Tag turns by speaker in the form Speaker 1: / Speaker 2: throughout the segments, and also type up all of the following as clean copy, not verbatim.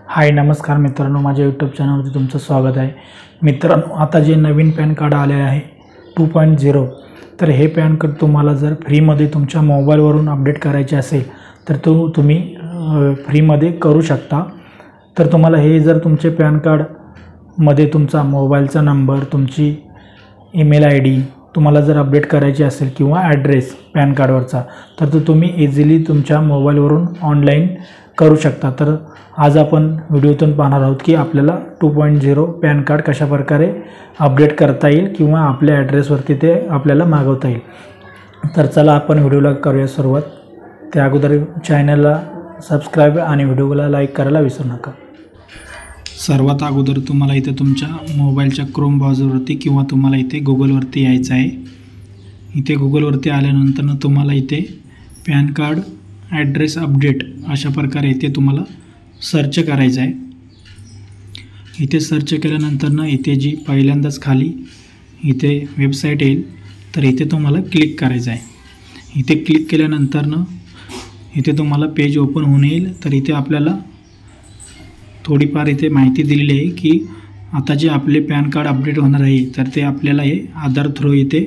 Speaker 1: हाय नमस्कार मित्रांनो, माझ्या यूट्यूब चॅनलवरती तुमचं स्वागत आहे। मित्रांनो, आता जे नवीन पॅन कार्ड आले आहे 2.0, तर हे पॅन कार्ड तुम्हाला जर फ्रीमध्ये तुमच्या मोबाईलवरून अपडेट करायचे असेल तर तुम्ही फ्रीमध्ये करू शकता। तर तुम्हाला हे जर तुमचे पॅन कार्डमध्ये तुमचा मोबाईलचा नंबर, तुमची ईमेल आयडी तुम्हाला जर अपडेट करायची असेल किंवा ॲड्रेस पॅन कार्डवरचा, तर तुम्ही इझिली तुमच्या मोबाईलवरून ऑनलाईन करू शकता। तर आज आपण व्हिडिओतून पाहणार आहोत की आपल्याला 2.0 पॅन कार्ड कशा प्रकारे अपडेट करता येईल किंवा आपल्या ॲड्रेसवरती ते आपल्याला मागवता येईल। तर चला आपण व्हिडिओला करूया सुरुवात। त्या अगोदर चॅनलला सबस्क्राईब आणि व्हिडिओला लाईक करायला विसरू नका। सर्वात अगोदर तुम्हाला इथे तुमच्या मोबाईलच्या क्रोम ब्राउझरवरती किंवा तुम्हाला इथे गुगलवरती यायचं आहे। इथे गुगलवरती आल्यानंतर तुम्हाला इथे पॅन कार्ड ॲड्रेस अपडेट अशा प्रकारे इथे तुम्हाला सर्च करायचं आहे। इथे सर्च केल्यानंतर इथे जी पहिल्यांदाच खाली इथे वेबसाईट येईल, तर इथे तुम्हाला क्लिक करायचं आहे। इथे क्लिक केल्यानंतर इथे तुम्हाला पेज ओपन होऊन येईल। तर इथे आपल्याला थोडीफार इथे माहिती दिलेली आहे की आता जे आपले पॅन कार्ड अपडेट होणार आहे, तर ते आपल्याला हे आधार थ्रू इथे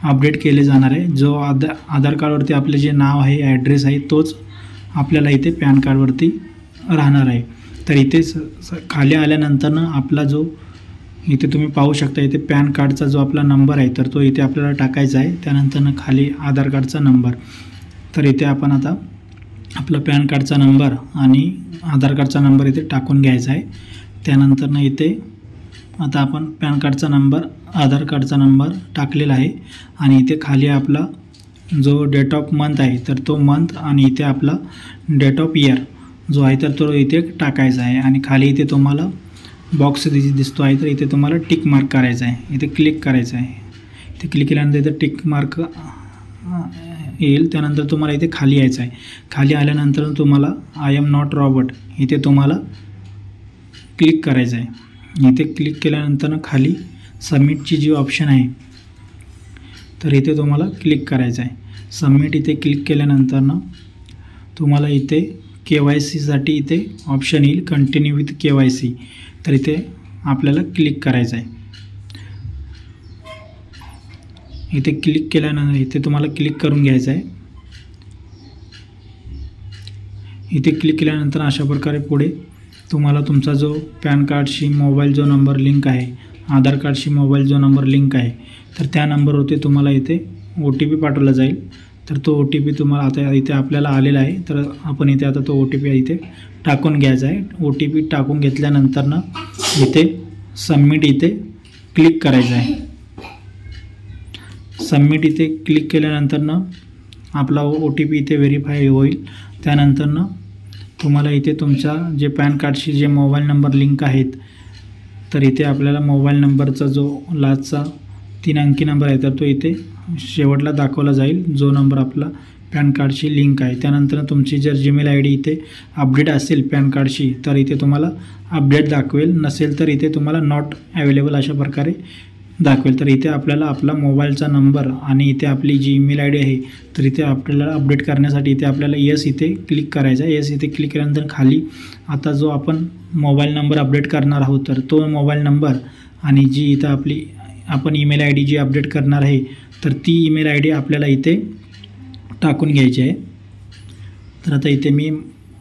Speaker 1: अपडेट केले जाणार आहे। जो आधार कार्डवरती आपले जे नाव आहे, ॲड्रेस आहे, तोच आपल्याला इथे पॅन कार्डवरती राहणार आहे। तर इथे खाली आल्यानंतर आपला जो इथे तुम्ही पाहू शकता, इथे पॅन कार्डचा जो आपला नंबर आहे, तर तो इथे आपल्याला टाकायचा आहे। त्यानंतर खाली आधार कार्डचा नंबर, तर इथे आपण आता आपला पॅन कार्डचा नंबर आणि आधार कार्डचा नंबर इथे टाकून घ्यायचा आहे। त्यानंतर इथे आता आपण पॅन कार्डचा नंबर, आधार कार्डचा नंबर टाकलेला आहे आणि इथे खाली आपला जो डेट ऑफ मंथ आहे, तर तो मंथ आणि इथे आपला डेट ऑफ इयर जो आहे, तर तो इथे टाकायचा आहे। आणि खाली इथे तुम्हाला बॉक्स दिसतो आहे, तर इथे तुम्हाला टिक मार्क करायचा आहे। इथे क्लिक करायचं आहे। इथे क्लिक केल्यानंतर इथे टिक मार्क येईल। त्यानंतर तुम्हाला इथे खाली यायचं आहे। खाली आल्यानंतर तुम्हाला आय एम नॉट रॉबोट इथे तुम्हाला क्लिक करायचं आहे। इथे क्लिक केल्यानंतर खाली सबमिटची जी ऑप्शन आहे, तर इथे तुम्हाला क्लिक करायचं आहे। सबमिट इथे क्लिक केल्यानंतर तुम्हाला इथे KYCसाठी इथे ऑप्शन येईल, कंटिन्यू विथ KYC, तर इथे आपल्याला क्लिक करायचं आहे। इथे क्लिक केल्यानंतर इथे तुम्हाला क्लिक करून घ्यायचं आहे। इथे क्लिक केल्यानंतर अशा प्रकारे पुढे तुम्हाला तुमचा जो पॅन कार्डशी मोबाईल जो नंबर लिंक आहे, आधार कार्डशी मोबाईल जो नंबर लिंक आहे, तर त्या नंबरवरती तुम्हाला इथे OTP पाठवला जाईल। तर तो OTP तुम्हाला आता इथे आपल्याला आलेला आहे, तर आपण इथे आता तो OTP इथे टाकून घ्यायचा आहे। OTP टाकून घेतल्यानंतर इथे सबमिट इथे क्लिक करायचं आहे। सबमिट इथे क्लिक केल्यानंतर आपला OTP इथे व्हेरीफाय होईल। त्यानंतर तुम्हाला इथे तुमच्या जे पॅन कार्डशी जे मोबाईल नंबर लिंक आहेत, तर इथे आपल्याला मोबाईल नंबरचा जो लास्टचा 3 अंकी नंबर आहे, तर तो इथे शेवटला दाखवला जाईल, जो नंबर आपला पॅन कार्डशी लिंक आहे। त्यानंतर तुमची जर जीमेल आयडी इथे अपडेट असेल पॅन कार्डशी, तर इथे तुम्हाला अपडेट दाखवेल, नसेल तर इथे तुम्हाला नॉट अवेलेबल अशा प्रकारे दाखवेल। तर इथे आपल्याला आपला मोबाईलचा नंबर आणि इथे आपली जी ईमेल आयडी आहे, तर इथे आपल्याला अपडेट करण्यासाठी इथे आपल्याला येस इथे क्लिक करायचं आहे। येस इथे क्लिक केल्यानंतर खाली आता जो आपण मोबाईल नंबर अपडेट करणार आहोत, तर तो मोबाईल नंबर आणि जी इथं आपण ईमेल आयडी जी अपडेट करणार आहे, तर ती ईमेल आयडी आपल्याला इथे टाकून घ्यायची आहे। तर आता इथे मी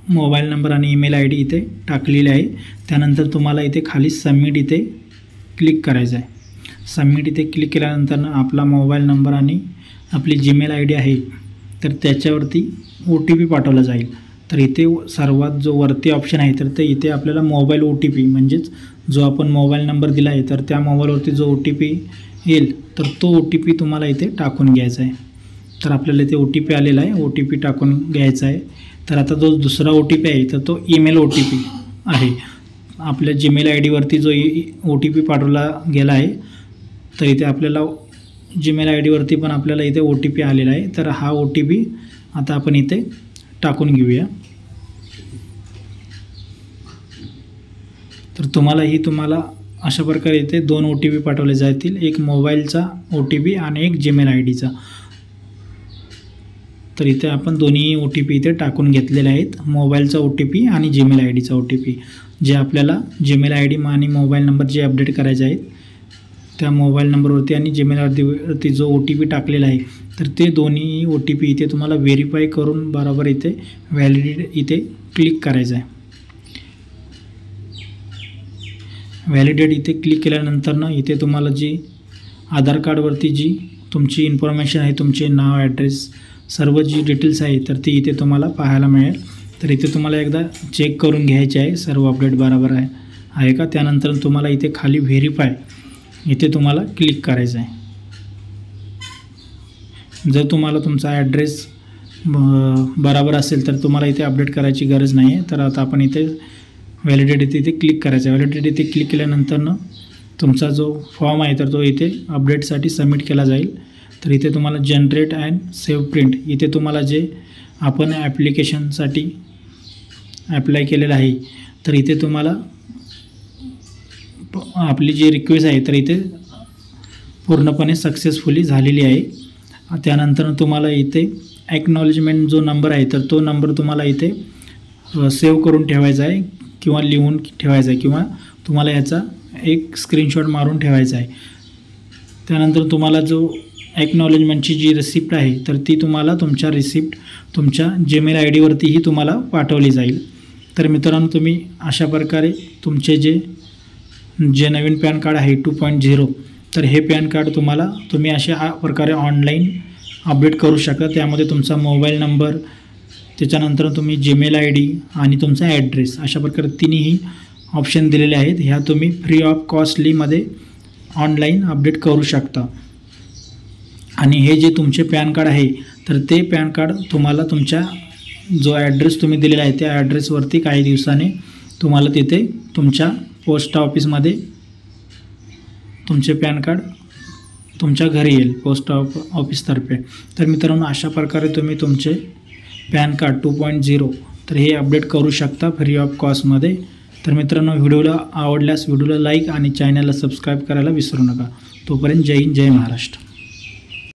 Speaker 1: मोबाईल नंबर आणि ईमेल आयडी इथे टाकलेली आहे। त्यानंतर तुम्हाला इथे खाली सबमिट इथे क्लिक करायचं आहे। सबमिट इथे क्लिक केल्यानंतर आपला मोबाईल नंबर आणि आपली जीमेल आयडी आहे, तर त्याच्यावरती OTP पाठवला जाईल। तर इथे सर्वात जो वरती ऑप्शन आहे, तर ते इथे आपल्याला मोबाईल OTP म्हणजेच जो आपण मोबाईल नंबर दिला आहे, तर त्या मोबाईलवरती जो OTP येईल, तर तो OTP तुम्हाला इथे टाकून घ्यायचा आहे। तर आपल्याला इथे OTP आलेला आहे, OTP टाकून घ्यायचा आहे। तर आता जो दुसरा OTP आहे, तर तो ईमेल OTP आहे। आपल्या जीमेल आयडीवरती जो OTP पाठवला गेला आहे, तर इथे आपल्याला जीमेल आयडीवरती पण आपल्याला इथे OTP आलेला आहे। तर हा OTP आता आपण इथे टाकून घेऊया। तर तुम्हाला अशा प्रकारे इथे 2 OTP पाठवले जातील, एक मोबाईलचा OTP आणि एक जीमेल आयडीचा। तर इथे आपण दोन्ही OTP इथे टाकून घेतलेले आहेत, मोबाईलचा OTP आणि जीमेल ID चा OTP. जे आपल्याला जीमेल ID आणि मोबाईल नंबर जे अपडेट करायचे आहेत त्या मोबाईल नंबरवरती आणि जीमेल वरती जो OTP टाकलेला आहे तर ते दोन्ही OTP इथे तुम्हाला व्हेरीफाय करून बरोबर इथे व्हॅलिडेट इथे क्लिक करायचं आहे. व्हॅलिडेट इथे क्लिक केल्यानंतर ना इथे तुम्हाला जी आधार कार्डवरती जी तुमची इन्फॉर्मेशन आहे, तुमचे नाव, ॲड्रेस, सर्व जी डिटेल्स आहे तर ती इथे तुम्हाला पाहायला मिळेल. तर इथे तुम्हाला एकदा चेक करून घ्यायचे आहे सर्व अपडेट बरोबर आहे का. त्यानंतर तुम्हाला इथे खाली व्हेरीफाय इथे तुम्हाला क्लिक करायचं आहे. जर तुम्हाला तुमचा ॲड्रेस बरोबर असेल तर तुम्हाला इथे अपडेट करायची गरज नाही आहे. तर आता आपण इथे व्हॅलिडेट इथे क्लिक करायचं आहे. व्हॅलिडेट इथे क्लिक केल्यानंतर ना तुमचा जो फॉर्म आहे तर तो इथे अपडेटसाठी सबमिट केला जाईल. तर इथे तुम्हाला जनरेट अँड सेव्ह प्रिंट इथे तुम्हाला जे आपण ॲप्लिकेशनसाठी ॲप्लाय केलेलं आहे तर इथे तुम्हाला आपली जी रिक्वेस्ट आहे तर इथे पूर्णपणे सक्सेसफुली झालेली आहे. त्यानंतर तुम्हाला इथे ॲक्नॉलेजमेंट जो नंबर आहे तर तो नंबर तुम्हाला इथे सेव्ह करून ठेवायचा आहे किंवा लिहून ठेवायचा आहे किंवा तुम्हाला याचा एक स्क्रीनशॉट मारून ठेवायचा आहे. त्यानंतर तुम्हाला जो ॲक्नॉलेजमेंटची जी रिसिप्ट आहे तर ती तुम्हाला तुमच्या रिसिप्ट तुमच्या जीमेल ID वरतीही तुम्हाला पाठवली जाईल. तर मित्रांनो, तुम्ही अशा प्रकारे तुमचे जे नवीन पॅन कार्ड आहे 2.0 तर हे पॅन कार्ड तुम्ही अशा प्रकारे ऑनलाईन अपडेट करू शकता. त्यामध्ये तुमचा मोबाईल नंबर, त्याच्यानंतर तुम्ही जीमेल ID आणि तुमचा ॲड्रेस अशा प्रकारे तिन्ही ऑप्शन दिलेले आहेत. ह्या तुम्ही फ्री ऑफ कॉस्टलीमध्ये ऑनलाईन अपडेट करू शकता. आणि हे जे तुमचे पॅन कार्ड आहे तर ते पॅन कार्ड तुम्हाला तुमच्या जो ॲड्रेस तुम्ही दिलेला आहे त्या ॲड्रेसवरती काही दिवसांनी तुम्हाला तिथे तुमच्या पोस्ट ऑफिसमध्ये तुमचे पॅन कार्ड तुमच्या घरी येईल पोस्ट ऑफिसतर्फे. तर मित्रांनो, अशा प्रकारे तुम्ही तुमचे पॅन कार्ड 2.0 तर हे अपडेट करू शकता फ्री ऑफ कॉस्टमध्ये. तर मित्रांनो, व्हिडिओला आवडल्यास व्हिडिओला लाईक आणि चॅनलला सबस्क्राईब करायला विसरू नका. तोपर्यंत जय हिंद, जय महाराष्ट्र.